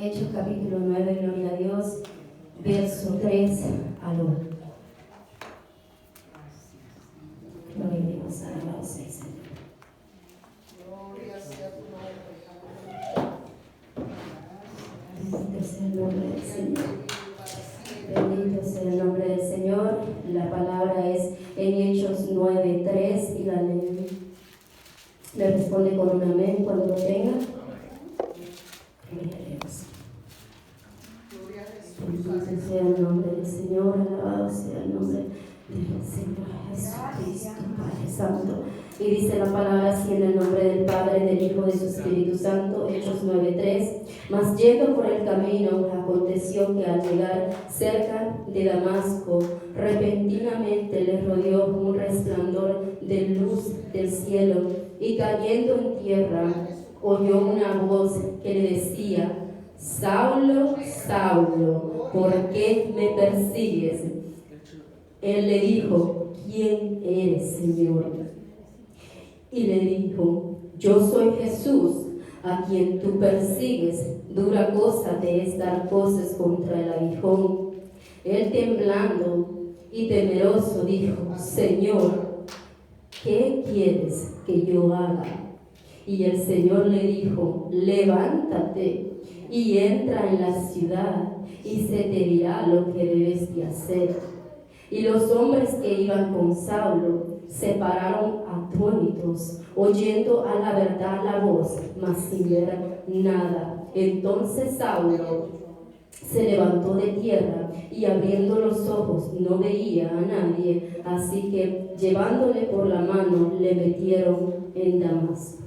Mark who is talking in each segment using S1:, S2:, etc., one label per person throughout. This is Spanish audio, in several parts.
S1: Hechos capítulo 9, gloria a Dios, verso 3 al 1. Gloria a Dios, alabado sea el Señor.
S2: Gloria sea tu nombre.
S1: Bendito sea el nombre del Señor. Bendito sea el nombre del Señor. La palabra es en Hechos 9, 3 y la ley le responde con un amén cuando lo tenga. Gloria a Dios.
S2: Gloria a Jesús.
S1: Bendito sea el nombre del Señor, alabado sea el nombre del Señor Jesucristo, Padre Santo. Y dice la palabra así en el nombre del Padre, del Hijo, de su Espíritu Santo, Hechos 9:3. Mas yendo por el camino, aconteció que al llegar cerca de Damasco, repentinamente le rodeó un resplandor de luz del cielo, y cayendo en tierra, oyó una voz que le decía: Saulo, Saulo, ¿por qué me persigues? Él le dijo: ¿Quién eres, Señor? Y le dijo: Yo soy Jesús, a quien tú persigues. Dura cosa te es dar voces contra el aguijón. Él, temblando y temeroso, dijo: Señor, ¿qué quieres que yo haga? Y el Señor le dijo: Levántate y entra en la ciudad, y se te dirá lo que debes de hacer. Y los hombres que iban con Saulo se pararon atónitos, oyendo a la verdad la voz, mas sin ver nada. Entonces Saulo se levantó de tierra y abriendo los ojos no veía a nadie, así que llevándole por la mano le metieron en Damasco.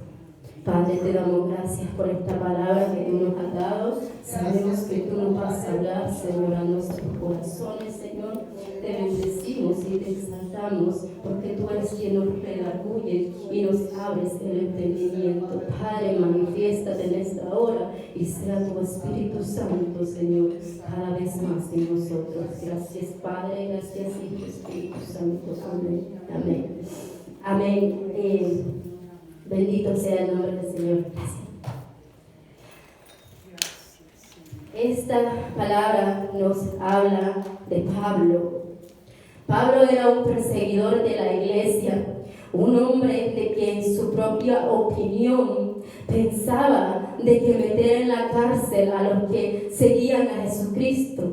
S1: Padre, te damos gracias por esta palabra que tú nos has dado. Sabemos que tú nos vas a hablar, Señor, a nuestros corazones, Señor. Te bendecimos y te exaltamos, porque tú eres quien nos redarguye y nos abres el entendimiento. Padre, manifiéstate en esta hora y sea tu Espíritu Santo, Señor, cada vez más en nosotros. Gracias, Padre, gracias, Hijo, Espíritu Santo. Amén. Amén. Amén. Bendito sea el nombre del Señor. Gracias. Esta palabra nos habla de Pablo. Pablo era un perseguidor de la iglesia, un hombre de que en su propia opinión pensaba de que meter en la cárcel a los que seguían a Jesucristo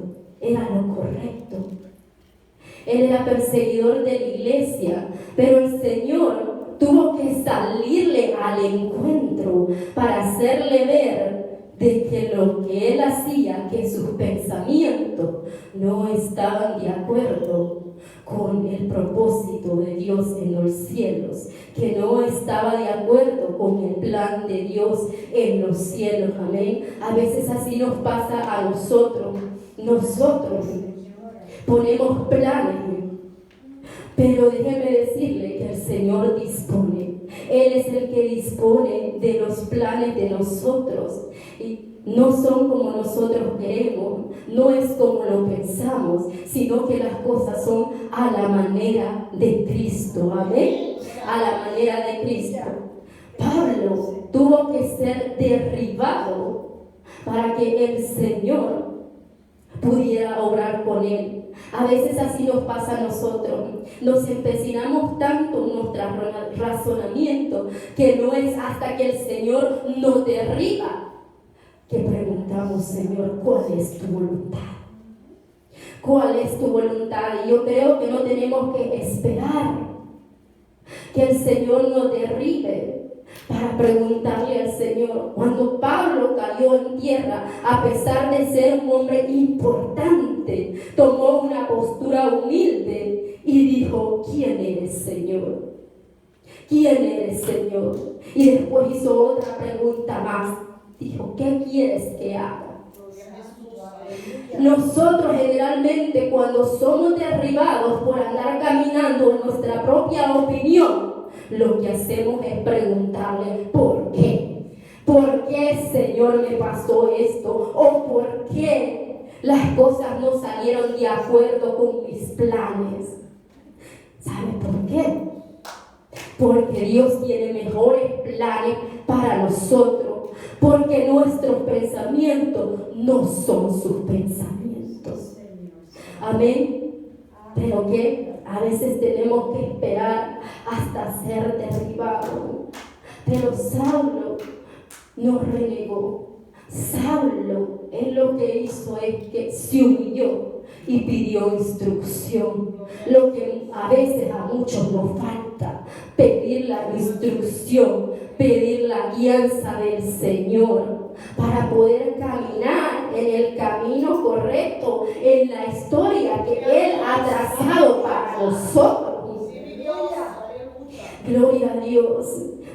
S1: era lo correcto. Él era perseguidor de la iglesia, pero el Señor tuvo que salirle al encuentro para hacerle ver de que lo que él hacía, que sus pensamientos no estaban de acuerdo con el propósito de Dios en los cielos, que no estaba de acuerdo con el plan de Dios en los cielos. Amén. A veces así nos pasa a nosotros. Nosotros ponemos planes, pero déjeme decirle que el Señor dispone. Él es el que dispone de los planes de nosotros. Y no son como nosotros queremos, no es como lo pensamos, sino que las cosas son a la manera de Cristo. Amén. A la manera de Cristo. Pablo tuvo que ser derribado para que el Señor pudiera obrar con él. A veces así nos pasa a nosotros. Nos empecinamos tanto en nuestro razonamiento que no es hasta que el Señor nos derriba que preguntamos: Señor, ¿cuál es tu voluntad? ¿Cuál es tu voluntad? Y yo creo que no tenemos que esperar que el Señor nos derribe para preguntarle al Señor. Cuando Pablo cayó en tierra, a pesar de ser un hombre importante, tomó una postura humilde y dijo: ¿Quién eres, Señor? ¿Quién eres, Señor? Y después hizo otra pregunta más. Dijo: ¿qué quieres que haga? Nosotros generalmente, cuando somos derribados por andar caminando en nuestra propia opinión, lo que hacemos es preguntarle: ¿por qué? ¿Por qué, Señor, me pasó esto? ¿O por qué las cosas no salieron de acuerdo con mis planes? ¿Sabe por qué? Porque Dios tiene mejores planes para nosotros. porque nuestros pensamientos no son sus pensamientos. Amén. Pero que a veces tenemos que esperar hasta ser derribados. Pero Saulo no renegó. Saulo, él lo que hizo es que se humilló y pidió instrucción. Lo que a veces a muchos nos falta, pedir la instrucción, pedir la guianza del Señor para poder caminar en el camino correcto, en la historia que Él ha trazado para nosotros. Gloria a Dios.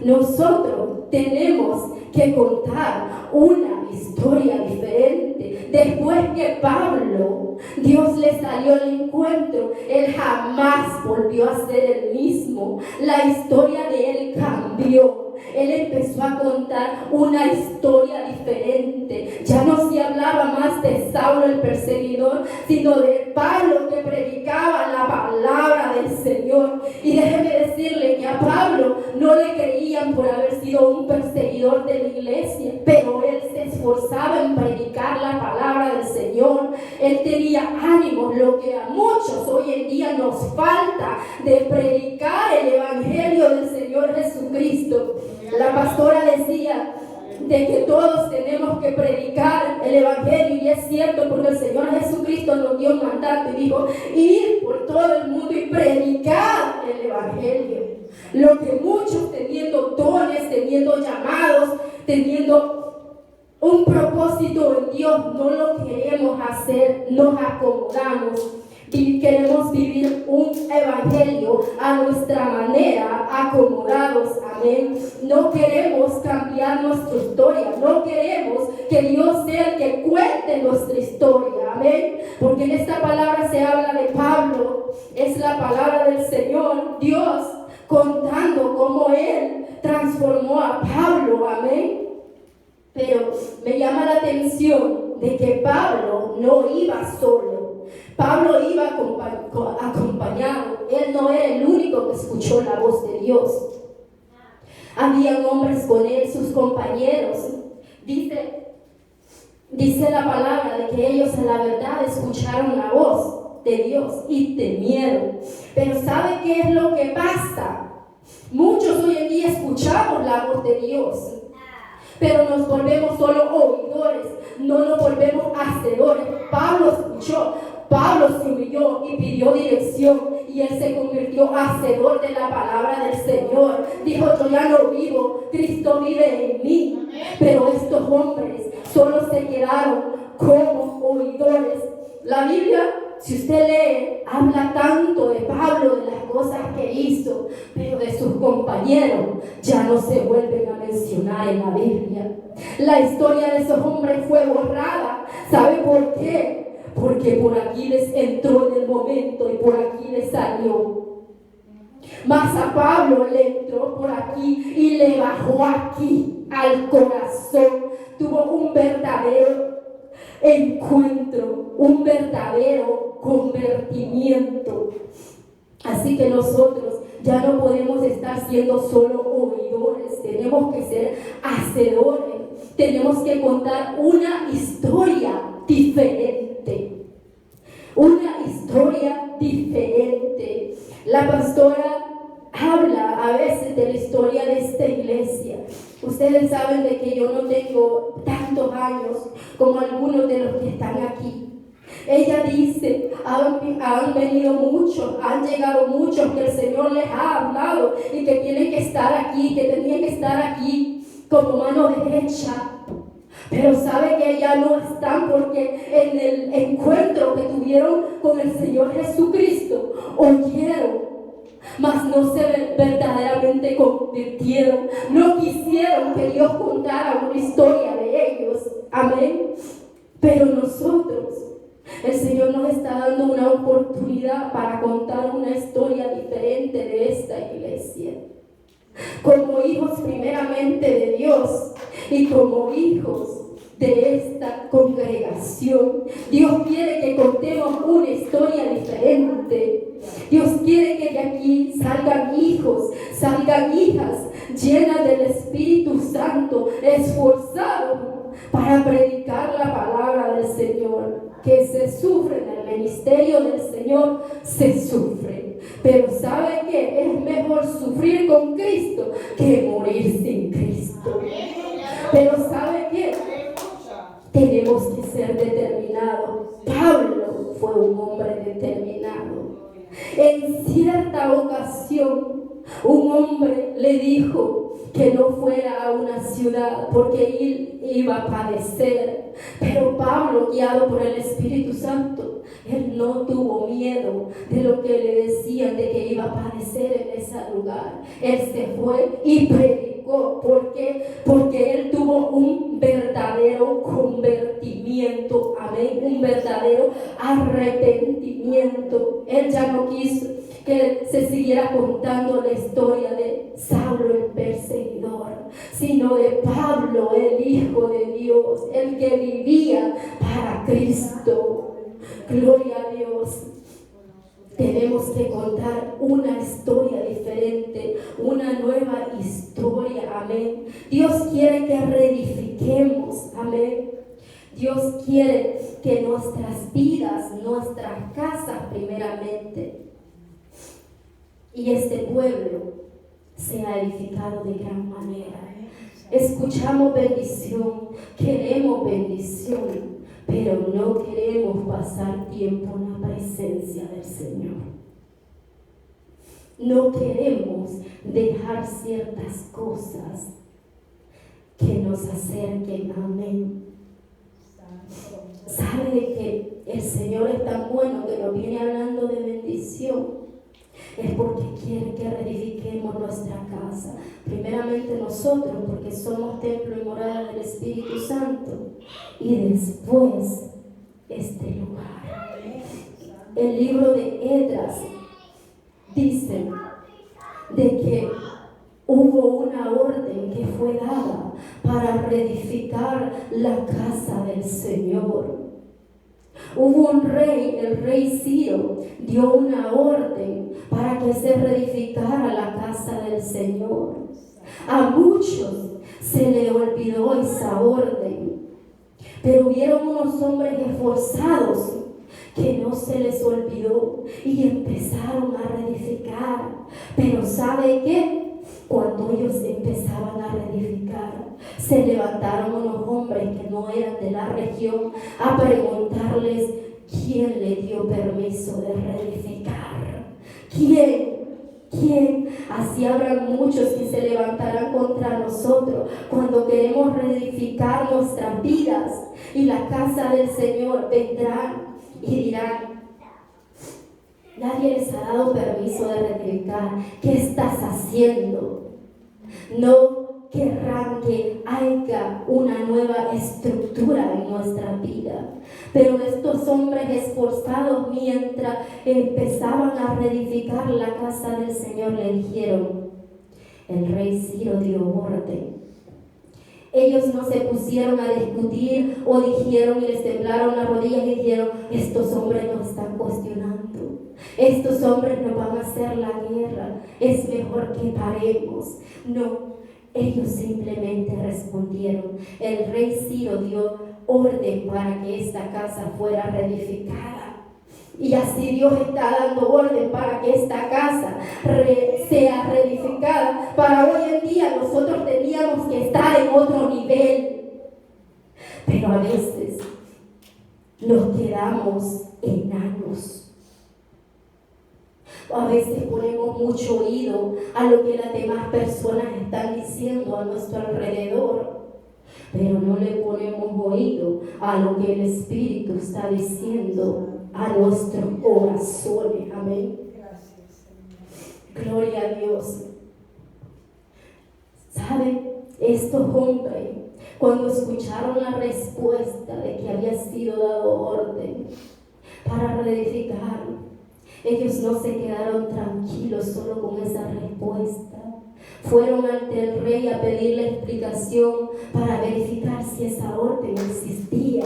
S1: Nosotros tenemos que contar una historia diferente. Después que Pablo, Dios le salió al encuentro, él jamás volvió a ser el mismo. La historia de él cambió. Él empezó a contar una historia diferente. Ya no se hablaba más de Saulo el perseguidor, sino de Pablo que predicaba la palabra del Señor. Y déjeme decirle que a Pablo no le creían por haber sido un perseguidor de la iglesia, pero él se esforzaba en predicar la palabra del Señor. Él tenía ánimo, lo que a muchos hoy en día nos falta, de predicar el evangelio del Señor Jesucristo. La pastora decía de que todos tenemos que predicar el evangelio, y es cierto, porque el Señor Jesucristo nos dio un mandato y dijo: ir por todo el mundo y predicar el evangelio. Lo que muchos, teniendo dones, teniendo llamados, teniendo un propósito en Dios, no lo queremos hacer, nos acomodamos y queremos vivir un evangelio a nuestra manera, acomodados. Amén. No queremos cambiar nuestra historia, no queremos que Dios sea el que cuente nuestra historia. Amén. Porque en esta palabra se habla de Pablo, es la palabra del Señor, Dios contando cómo Él transformó a Pablo. Amén. Pero me llama la atención de que Pablo no iba solo. Pablo iba acompañado. Él no era el único que escuchó la voz de Dios. Habían hombres con él, sus compañeros. Dice la palabra de que ellos en la verdad escucharon la voz de Dios y temieron. Pero ¿sabe qué es lo que pasa? Muchos hoy en día escuchamos la voz de Dios, pero nos volvemos solo oidores, no nos volvemos hacedores. Pablo escuchó, Pablo se humilló y pidió dirección, y él se convirtió hacedor de la palabra del Señor. Dijo: yo ya no vivo, Cristo vive en mí. Pero estos hombres solo se quedaron como oidores. La Biblia, si usted lee, habla tanto de Pablo, de las cosas que hizo, pero de sus compañeros ya no se vuelven a mencionar en la Biblia. La historia de esos hombres fue borrada. ¿Sabe por qué? Porque por aquí les entró en el momento y por aquí les salió. Mas a Pablo le entró por aquí y le bajó aquí al corazón. Tuvo un verdadero encuentro, un verdadero convertimiento. Así que nosotros ya no podemos estar siendo solo oidores, tenemos que ser hacedores. Tenemos que contar una historia diferente. Una historia diferente. La pastora habla a veces de la historia de esta iglesia. Ustedes saben de que yo no tengo tantos años como algunos de los que están aquí. Ella dice: han venido muchos, han llegado muchos que el Señor les ha hablado y que tienen que estar aquí, que tenían que estar aquí como mano derecha. Pero sabe que ya no están, porque en el encuentro que tuvieron con el Señor Jesucristo oyeron, mas no se verdaderamente convirtieron. No quisieron que Dios contara una historia de ellos. Amén. Pero nosotros, el Señor nos está dando una oportunidad para contar una historia diferente de esta iglesia. Como hijos primeramente de Dios y como hijos de esta congregación, Dios quiere que contemos una historia diferente. Dios quiere que de aquí salgan hijos, salgan hijas llenas del Espíritu Santo. Santo, esforzado para predicar la palabra del Señor. Que se sufre en el ministerio del Señor, se sufre. Pero ¿sabe qué? Es mejor sufrir con Cristo que morir sin Cristo. Pero ¿sabe qué? Tenemos que ser determinados. Pablo fue un hombre determinado. En cierta ocasión, un hombre le dijo que no fuera a una ciudad porque él iba a padecer. Pero Pablo, guiado por el Espíritu Santo, él no tuvo miedo de lo que le decían de que iba a padecer en ese lugar. Él se fue y predicó. ¿Por qué? Porque él tuvo un verdadero convertimiento, amén, un verdadero arrepentimiento. Él ya no quiso que se siguiera contando la historia de Saulo el perseguidor, sino de Pablo el Hijo de Dios, el que vivía para Cristo. Gloria a Dios. Tenemos que contar una historia diferente, una nueva historia, amén. Dios quiere que reedifiquemos, amén. Dios quiere que nuestras vidas, nuestras casas primeramente, y este pueblo sea edificado de gran manera. Escuchamos bendición, queremos bendición, pero no queremos pasar tiempo en la presencia del Señor. No queremos dejar ciertas cosas que nos acerquen, amén. ¿Sabe que el Señor es tan bueno que nos viene hablando de bendición? Es porque quiere que reedifiquemos nuestra casa. Primeramente nosotros, porque somos templo y morada del Espíritu Santo. Y después este lugar. El libro de Esdras dice de que hubo una orden que fue dada para reedificar la casa del Señor. Hubo un rey, el rey Ciro, dio una orden para que se reedificara la casa del Señor. A muchos se le olvidó esa orden, pero hubieron unos hombres esforzados que no se les olvidó y empezaron a reedificar. Pero ¿sabe qué? Cuando ellos empezaban a reedificar, se levantaron unos hombres que no eran de la región a preguntarles quién le dio permiso de reedificar. ¿Quién? Así habrán muchos que se levantarán contra nosotros cuando queremos reedificar nuestras vidas, y la casa del Señor vendrán y dirán: nadie les ha dado permiso de reedificar. ¿Qué estás haciendo? No querrán que haya una nueva estructura en nuestra vida. Pero estos hombres esforzados, mientras empezaban a reedificar la casa del Señor, le dijeron: el rey Ciro dio orden. Ellos no se pusieron a discutir o dijeron y les temblaron las rodillas y dijeron: estos hombres nos están cuestionando, estos hombres nos van a hacer la guerra, es mejor que paremos. No, ellos simplemente respondieron. El rey Ciro dio orden para que esta casa fuera reedificada. Y así Dios está dando orden para que esta casa sea reedificada. Para hoy en día nosotros teníamos que estar en otro nivel, pero a veces nos quedamos enanos. A veces ponemos mucho oído a lo que las demás personas están diciendo a nuestro alrededor, pero no le ponemos oído a lo que el Espíritu está diciendo a nuestros corazones. Amén. Gloria a Dios. ¿Sabe? Estos hombres, cuando escucharon la respuesta de que había sido dado orden para reedificar, ellos no se quedaron tranquilos solo con esa respuesta. Fueron ante el rey a pedirle explicación para verificar si esa orden existía.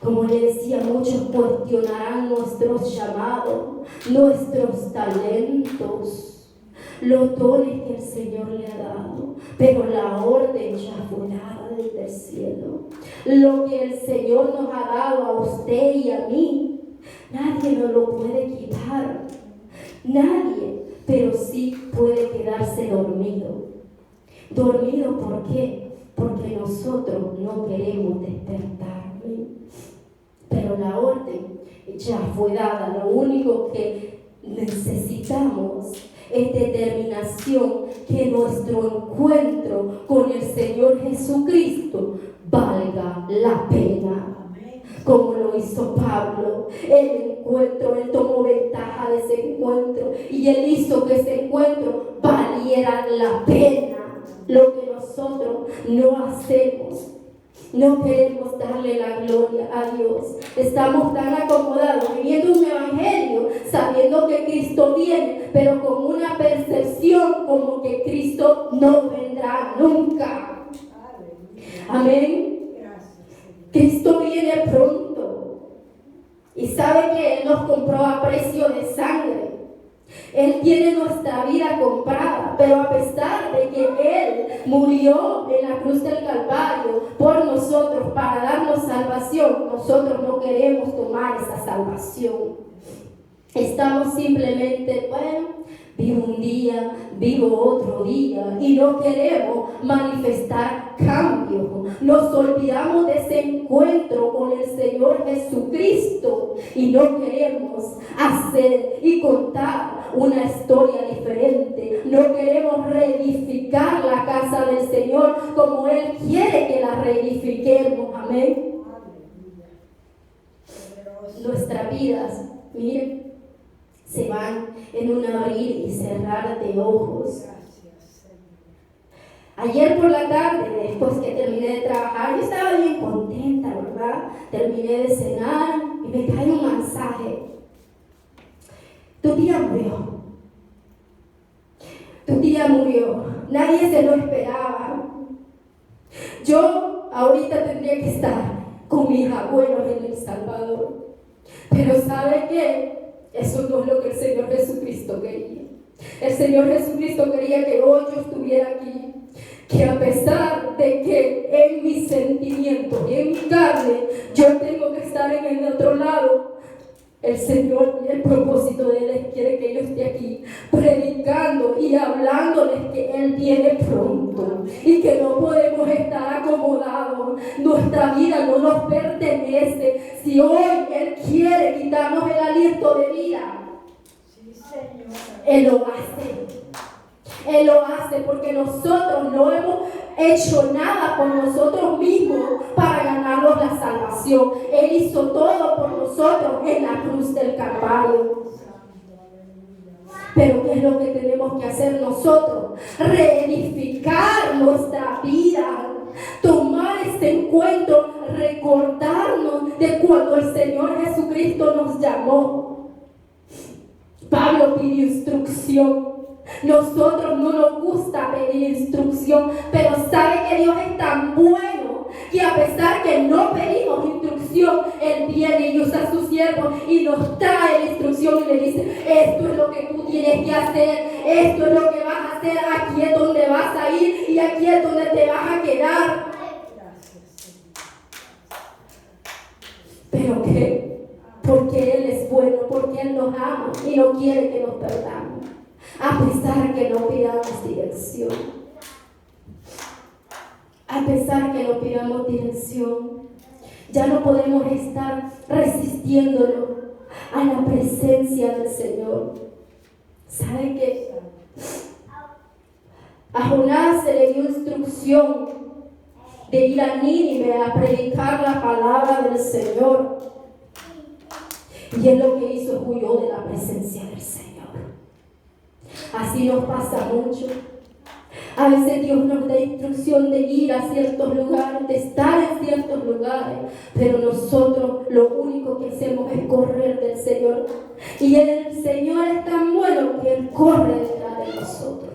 S1: Como le decía, muchos cuestionarán nuestros llamados, nuestros talentos. los dones que el Señor le ha dado, pero la orden ya fue dada desde el cielo. Lo que el Señor nos ha dado a usted y a mí, nadie nos lo puede quitar, nadie, pero sí puede quedarse dormido. ¿Dormido por qué? Porque nosotros no queremos despertar. Pero la orden ya fue dada. Lo único que necesitamos es determinación, que nuestro encuentro con el Señor Jesucristo valga la pena. Como lo hizo Pablo, él tomó ventaja de ese encuentro y él hizo que ese encuentro valiera la pena. Lo que nosotros no hacemos, no queremos darle la gloria a Dios. Estamos tan acomodados viviendo un evangelio, sabiendo que Cristo viene, pero con una percepción como que Cristo no vendrá nunca. Amén. Cristo viene pronto. Y sabe que Él nos compró a precio de sangre. Él tiene nuestra vida comprada, pero a pesar de que Él murió en la cruz del Calvario por nosotros para darnos salvación, nosotros no queremos tomar esa salvación. Estamos simplemente, vivo un día, vivo otro día y no queremos manifestar cambio. Nos olvidamos de ese encuentro con el Señor Jesucristo y no queremos hacer y contar una historia diferente. No queremos reedificar la casa del Señor como Él quiere que la reedifiquemos. Amén. Nuestras vidas, miren, se van en un abrir y cerrar de ojos. Ayer por la tarde, después que terminé de trabajar, yo estaba bien contenta, ¿verdad? Terminé de cenar y me cae un mensaje. Tu tía murió. Tu tía murió. Nadie se lo esperaba. Yo ahorita tendría que estar con mis abuelos en El Salvador. Pero ¿sabe qué? Eso no es lo que el Señor Jesucristo quería. El Señor Jesucristo quería que hoy yo estuviera aquí. Que a pesar de que en mis sentimientos y en mi carne yo tengo que estar en el otro lado, el Señor, el propósito de Él quiere que yo esté aquí predicando y hablándoles que Él viene pronto y que no podemos estar acomodados. Nuestra vida no nos pertenece. Si hoy Él quiere quitarnos el aliento de vida, Él lo hace. Él lo hace porque nosotros no hemos hecho nada por nosotros mismos para ganarnos la salvación. Él hizo todo por nosotros en la cruz del Calvario. Pero ¿qué es lo que tenemos que hacer nosotros? Reedificar nuestra vida. Tomar este encuentro, recordarnos de cuando el Señor Jesucristo nos llamó. Pablo pidió instrucción. Nosotros no nos gusta pedir instrucción, pero sabe que Dios es tan bueno que a pesar que no pedimos instrucción, Él viene y usa a sus siervos y nos trae la instrucción y le dice: esto es lo que tú tienes que hacer, esto es lo que vas a hacer, aquí es donde vas a ir y aquí es donde te vas a quedar. ¿Pero qué? Porque Él es bueno, porque Él nos ama y no quiere que nos perdamos. A pesar que no pidamos dirección, a pesar que no pidamos dirección, ya no podemos estar resistiéndonos a la presencia del Señor. ¿Sabe qué? A Jonás se le dio instrucción de ir a Nínive a predicar la palabra del Señor. Y él lo que hizo, huyó de la presencia del Señor. Así nos pasa mucho. A veces Dios nos da instrucción de ir a ciertos lugares, de estar en ciertos lugares, pero nosotros lo único que hacemos es correr del Señor. Y el Señor es tan bueno que Él corre detrás de nosotros.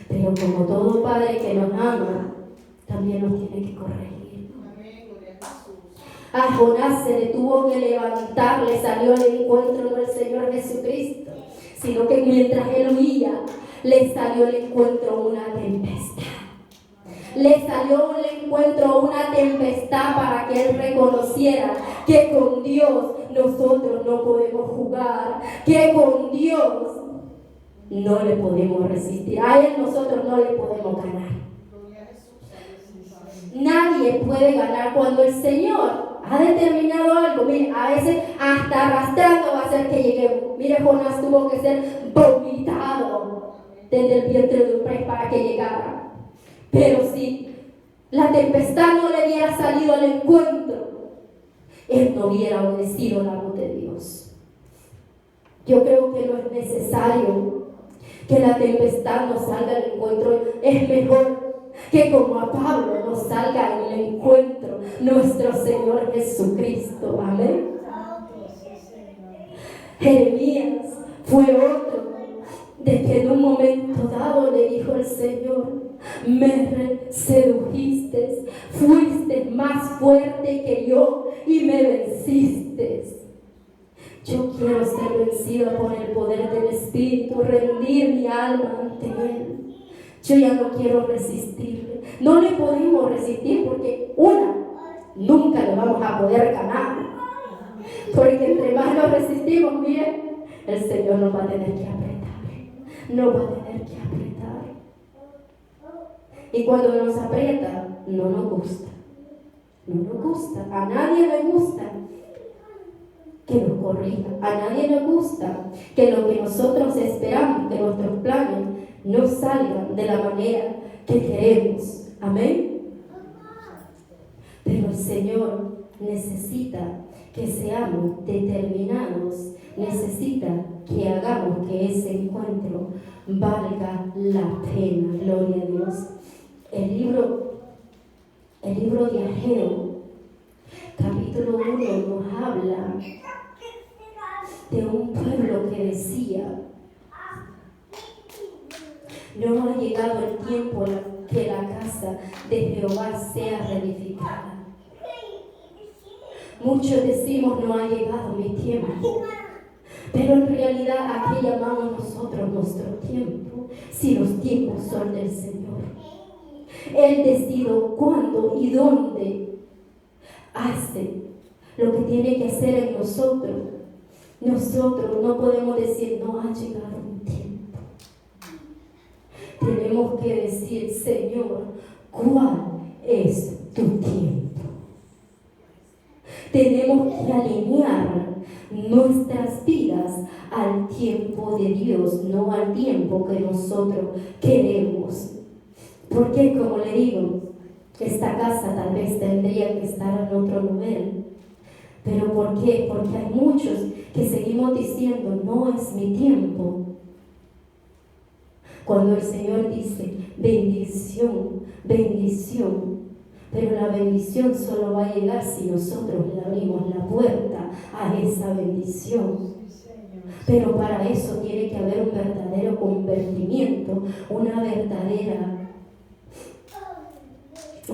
S1: Pero como todo padre que nos ama, también nos tiene que corregir. A Jonás se le tuvo que levantar, le salió al encuentro del Señor Jesucristo. sino que mientras él huía, le salió al encuentro una tempestad. Le salió al encuentro una tempestad para que él reconociera que con Dios nosotros no podemos jugar, que con Dios no le podemos resistir, a él nosotros no le podemos ganar. Nadie puede ganar cuando el Señor ha determinado algo. Mire, a veces hasta arrastrando va a hacer que lleguemos. Mire, Jonás tuvo que ser vomitado desde el vientre de un pez para que llegara. Pero si la tempestad no le hubiera salido al encuentro, él no hubiera obedecido la voz de Dios. Yo creo que no es necesario que la tempestad nos salga al encuentro. Es mejor que como a Pablo nos salga en el encuentro nuestro Señor Jesucristo. Amén. Jeremías fue otro de que en un momento dado le dijo el Señor: me sedujiste, fuiste más fuerte que yo y me venciste. Yo quiero ser vencida por el poder del Espíritu, rendir mi alma ante Él. Yo ya no quiero resistirle. No le podemos resistir porque nunca le vamos a poder ganar. Porque entre más nos resistimos, miren, el Señor nos va a tener que apretar. Nos va a tener que apretar. Y cuando nos aprieta, no nos gusta. No nos gusta. A nadie le gusta que nos corrija. A nadie le gusta que lo que nosotros esperamos, que nuestros planes no salgan de la manera que queremos. Amén. Pero el Señor necesita que seamos determinados, necesita que hagamos que ese encuentro valga la pena. Gloria a Dios. El libro de Ageo, capítulo 1, nos habla de un pueblo que decía: no ha llegado el tiempo que la casa de Jehová sea reedificada. Muchos decimos: no ha llegado mi tiempo. Pero en realidad, ¿a qué llamamos nosotros nuestro tiempo? Si los tiempos son del Señor. Él decide cuándo y dónde hace lo que tiene que hacer en nosotros. Nosotros no podemos decir: no ha llegado mi tiempo. Tenemos que decir: Señor, ¿cuál es tu tiempo? Tenemos que alinear nuestras vidas al tiempo de Dios, no al tiempo que nosotros queremos. Porque, como le digo, esta casa tal vez tendría que estar en otro nivel. ¿Pero por qué? Porque hay muchos que seguimos diciendo: no es mi tiempo. Cuando el Señor dice: bendición, bendición. Pero la bendición solo va a llegar si nosotros le abrimos la puerta a esa bendición. Pero para eso tiene que haber un verdadero convertimiento, un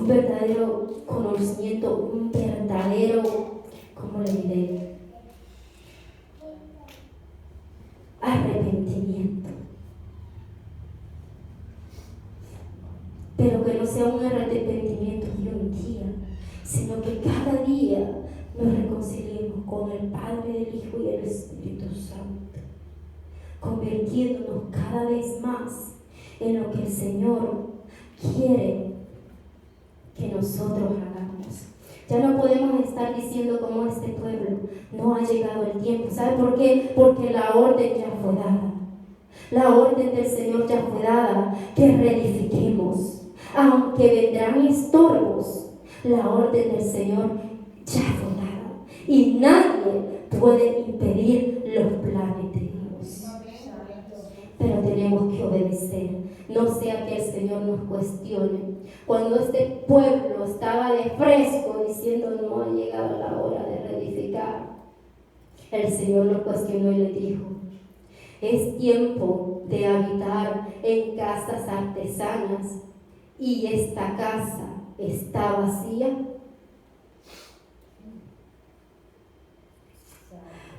S1: verdadero conocimiento, un verdadero, ¿cómo le diré? Arrepentimiento. Pero que no sea un arrepentimiento de un día, sino que cada día nos reconciliemos con el Padre, el Hijo y el Espíritu Santo, convirtiéndonos cada vez más en lo que el Señor quiere que nosotros hagamos. Ya no podemos estar diciendo como este pueblo: no ha llegado el tiempo. ¿Sabe por qué? Porque la orden ya fue dada. La orden del Señor ya fue dada, que reedifiquemos. Aunque vendrán estorbos, la orden del Señor ya fue dada. Y nadie puede impedir los planes de Dios. Pero tenemos que obedecer. No sea que el Señor nos cuestione. Cuando este pueblo estaba de fresco diciendo: no ha llegado la hora de reedificar, el Señor lo cuestionó y le dijo: es tiempo de habitar en casas artesanas y esta casa está vacía.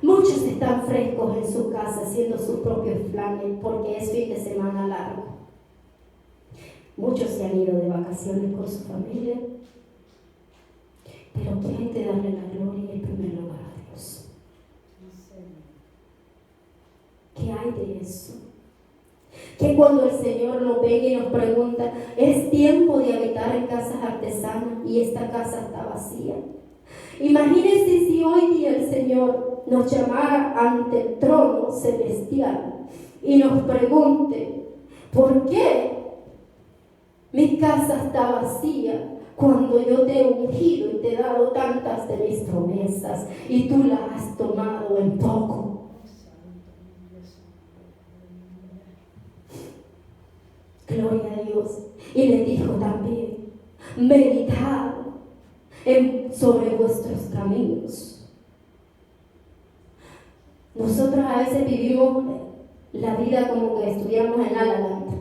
S1: Muchos están frescos en su casa haciendo sus propios planes porque es fin de semana largo. Muchos se han ido de vacaciones con su familia, pero quieren de darle la gloria y el primer lugar a Dios. ¿Qué hay de eso? Que cuando el Señor nos venga y nos pregunta, es tiempo de habitar en casas artesanas y esta casa está vacía. Imagínense si hoy día el Señor nos llamara ante el trono celestial y nos pregunte, ¿por qué mi casa está vacía cuando yo te he ungido y te he dado tantas de mis promesas y tú las has tomado en poco? Gloria a Dios. Y le dijo también, meditad sobre vuestros caminos. Nosotros a veces vivimos la vida como que estuviéramos en La La Land,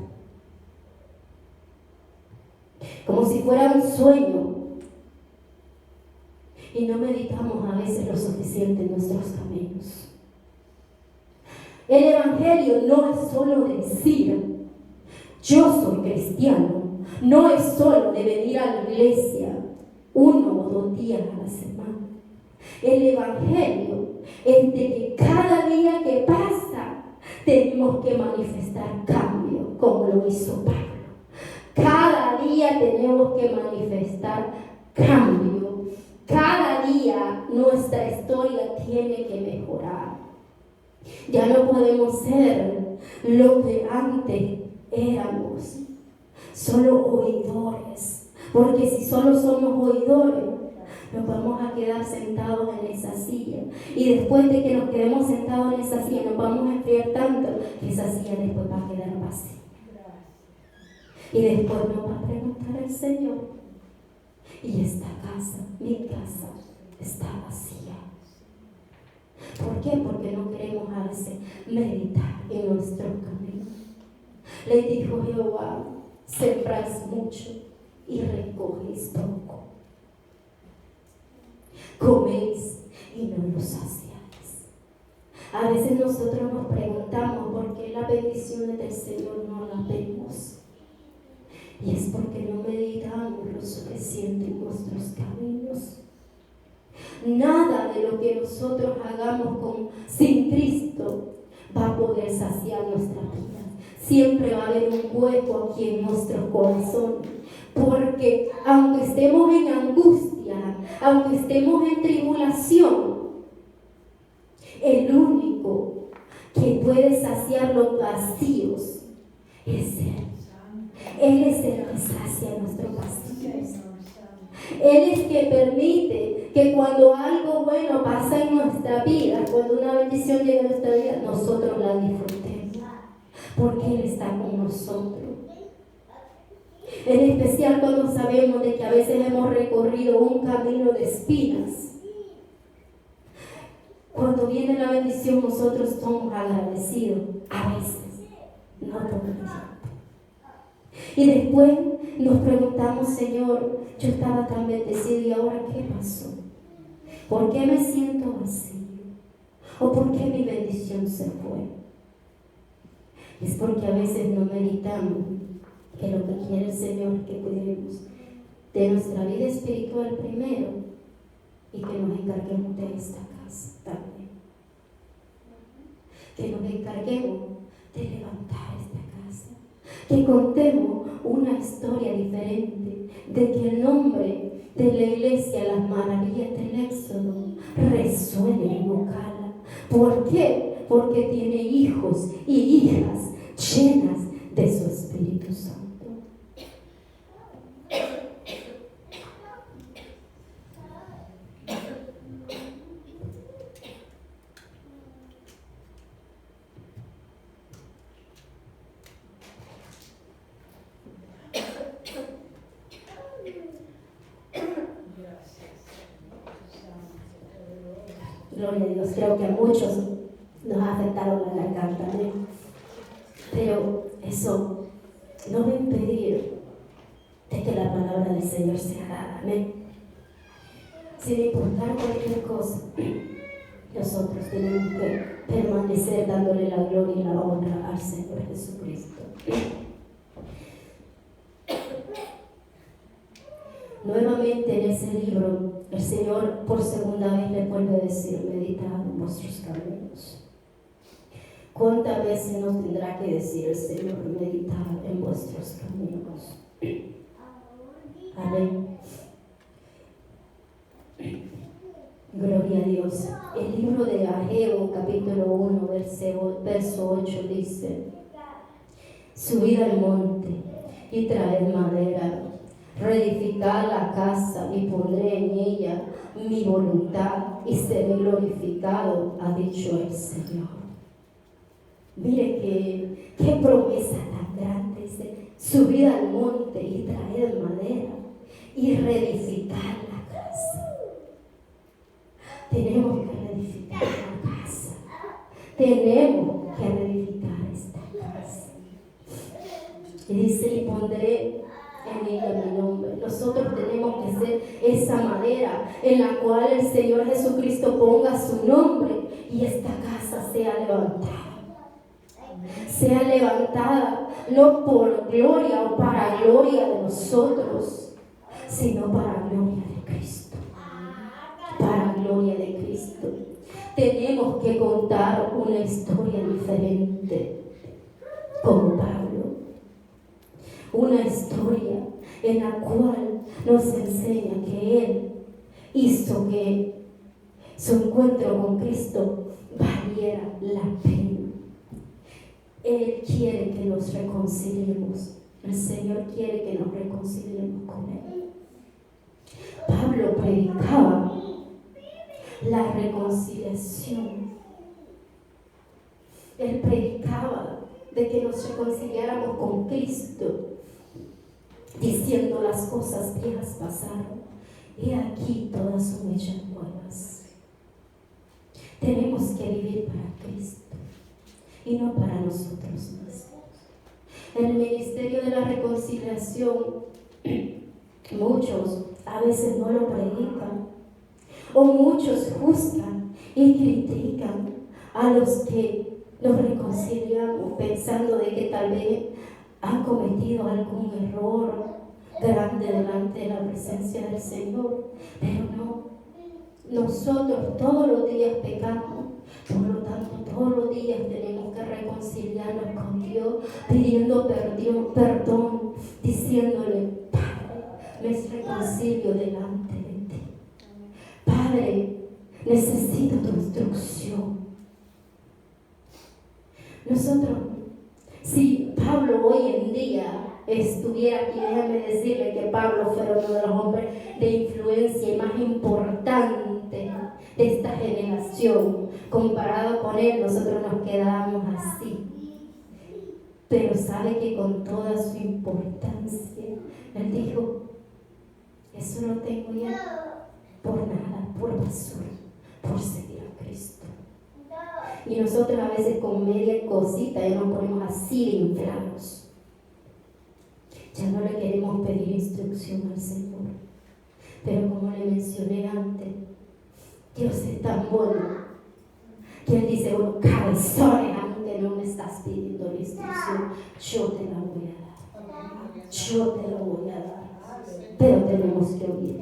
S1: como si fuera un sueño, y no meditamos a veces lo suficiente en nuestros caminos. El Evangelio no es solo decir yo soy cristiano, no es solo de venir a la iglesia 1 o 2 días a la semana. El Evangelio es de que cada día que pasa tenemos que manifestar cambio, como lo hizo Pablo. Cada día tenemos que manifestar cambio. Cada día nuestra historia tiene que mejorar. Ya no podemos ser lo que antes éramos, solo oidores, porque si solo somos oidores nos vamos a quedar sentados en esa silla, y después de que nos quedemos sentados en esa silla nos vamos a enfriar tanto que esa silla después va a quedar vacía, y después nos va a preguntar el Señor, y esta casa, mi casa, está vacía. ¿Por qué? Porque no queremos a veces meditar en nuestro camino. Le dijo Jehová, sembráis mucho y recogéis poco. Coméis y no lo saciáis. A veces nosotros nos preguntamos por qué las bendiciones del Señor no las vemos. Y es porque no meditamos lo suficiente en nuestros caminos. Nada de lo que nosotros hagamos sin Cristo va a poder saciar nuestra vida. Siempre va a haber un hueco aquí en nuestro corazón, porque aunque estemos en angustia, aunque estemos en tribulación, el único que puede saciar los vacíos es Él. Él es el que sacia nuestros vacíos. Él es el que permite que cuando algo bueno pasa en nuestra vida, cuando una bendición llega a nuestra vida, nosotros la disfrutemos. Porque Él está con nosotros. En especial cuando sabemos de que a veces hemos recorrido un camino de espinas. Cuando viene la bendición nosotros somos agradecidos. A veces, no todo el tiempo. Y después nos preguntamos, Señor, yo estaba tan bendecido y ahora ¿qué pasó? ¿Por qué me siento vacío? ¿O por qué mi bendición se fue? Es porque a veces no meditamos que lo que quiere el Señor es que cuidemos de nuestra vida espiritual primero y que nos encarguemos de esta casa también. Que nos encarguemos de levantar esta casa. Que contemos una historia diferente, de que el nombre de la iglesia, las maravillas del Éxodo, resuene en Ocala. ¿Por qué? Porque tiene hijos y hijas llenas de su Espíritu Santo. Gloria a Dios, creo que a muchos nos ha afectado la garganta, ¿eh? Pero eso no va a impedir de que la palabra del Señor sea dada, amén. Sin importar cualquier cosa, Nosotros tenemos que permanecer dándole la gloria y la honra al Señor Jesucristo. Nuevamente en ese libro, el Señor por segunda vez le vuelve a decir: meditad en vuestros caminos. ¿Cuántas veces nos tendrá que decir el Señor: meditad en vuestros caminos? Amén. Gloria a Dios. El libro de Ageo, capítulo 1, verso 8 dice: subid al monte y traed madera, reedificad la casa y pondré en ella mi voluntad y seré glorificado, ha dicho el Señor. Mire qué promesa tan grande. Dice: subid al monte y traed madera y reedificad la casa. Tenemos que reedificar la casa. Tenemos que reedificar esta casa. Y dice: y pondré en ella mi nombre. Nosotros tenemos que ser esa madera en la cual el Señor Jesucristo ponga su nombre y esta casa sea levantada. Sea levantada no por gloria o para gloria de nosotros, sino para gloria de Cristo. Para gloria de Cristo. Tenemos que contar una historia diferente, como Pablo. Una historia en la cual nos enseña que Él hizo que su encuentro con Cristo valiera la pena. Él quiere que nos reconciliemos. El Señor quiere que nos reconciliemos con Él. Pablo predicaba la reconciliación. Él predicaba de que nos reconciliáramos con Cristo, diciendo: las cosas viejas pasaron, y aquí todas son hechas nuevas. Tenemos que vivir para Cristo y no para nosotros mismos. El ministerio de la reconciliación, muchos a veces no lo predican, o muchos juzgan y critican a los que nos reconciliamos, pensando de que tal vez han cometido algún error grande delante de la presencia del Señor. Pero no, nosotros todos los días pecamos. Por lo tanto, todos los días tenemos que reconciliarnos con Dios, pidiendo perdón, diciéndole: Padre, me reconcilio delante de ti. Padre, necesito tu instrucción. Nosotros, si Pablo hoy en día estuviera aquí, déjame decirle que Pablo fue uno de los hombres de influencia más importante de esta generación. Comparado con él, nosotros nos quedamos así. Pero sabe que con toda su importancia, él dijo: eso lo tengo ya por nada, por basura, por seguir a Cristo. Y nosotros a veces con media cosita ya nos ponemos así de inflados. Ya no le queremos pedir instrucción al Señor. Pero como le mencioné antes, Dios es tan bueno que Él dice: bueno, cabezones, aunque no me estás pidiendo la instrucción, yo te la voy a dar. Yo te la voy a dar. Pero tenemos que oír.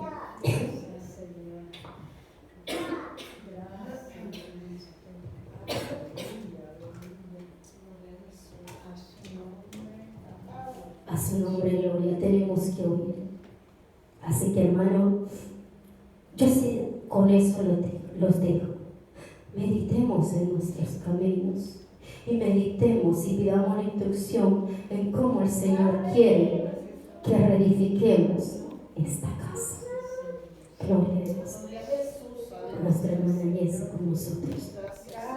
S1: A su nombre, gloria, tenemos que oír. Así que, hermano, yo sí con eso los dejo. Meditemos en nuestros caminos y meditemos y pidamos la instrucción en cómo el Señor quiere que reedifiquemos esta casa. Gloria.